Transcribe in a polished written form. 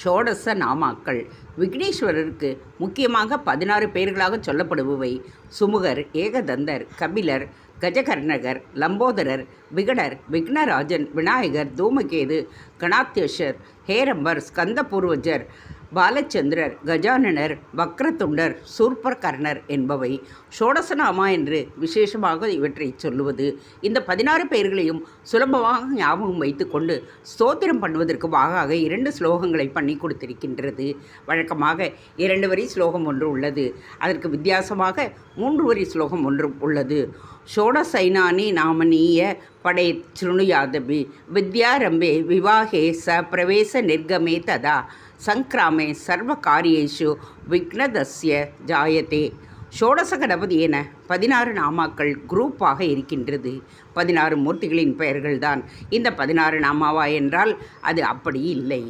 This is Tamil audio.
ஷோடச நாமாக்கள். விக்னேஸ்வரருக்கு முக்கியமாக 16 பெயர்களாக சொல்லப்படுபவை சுமுகர், ஏகதந்தர், கபிலர், கஜகர்ணகர், லம்போதரர், விகடர், விக்னராஜன், விநாயகர், தூமகேது, கணாத்யஷர், ஹேரம்பர், ஸ்கந்தபூர்வஜர், பாலச்சந்திரர், கஜானனர், வக்ரதுண்டர், சூர்பகர்ணர் என்பவை. ஷோடசநாமா என்று விசேஷமாக இவற்றை சொல்லுவது இந்த 16 பெயர்களையும் சுலபமாக ஞாபகம் வைத்து கொண்டு ஸ்தோத்திரம் பண்ணுவதற்கு வாகாக 2 ஸ்லோகங்களை பண்ணி கொடுத்திருக்கின்றது. வழக்கமாக 2 வரி ஸ்லோகம் ஒன்று உள்ளது. அதற்கு வித்தியாசமாக 3 வரி ஸ்லோகம் ஒன்று உள்ளது. ஷோடசைனானி நாமனீய படே ஸ்ருணுயாதபி வித்யாரம்பே விவாகே ச பிரவேச நிர்கமே ததா சங்கிராமே சர்வ காரியேஷு விக்னதஸ்ய ஜாயதே. ஷோடச கணபதி என 16 நாமாக்கள் குரூப்பாக இருக்கின்றது. 16 மூர்த்திகளின் பெயர்கள்தான் இந்த 16 நாமாவா என்றால் அது அப்படி இல்லை.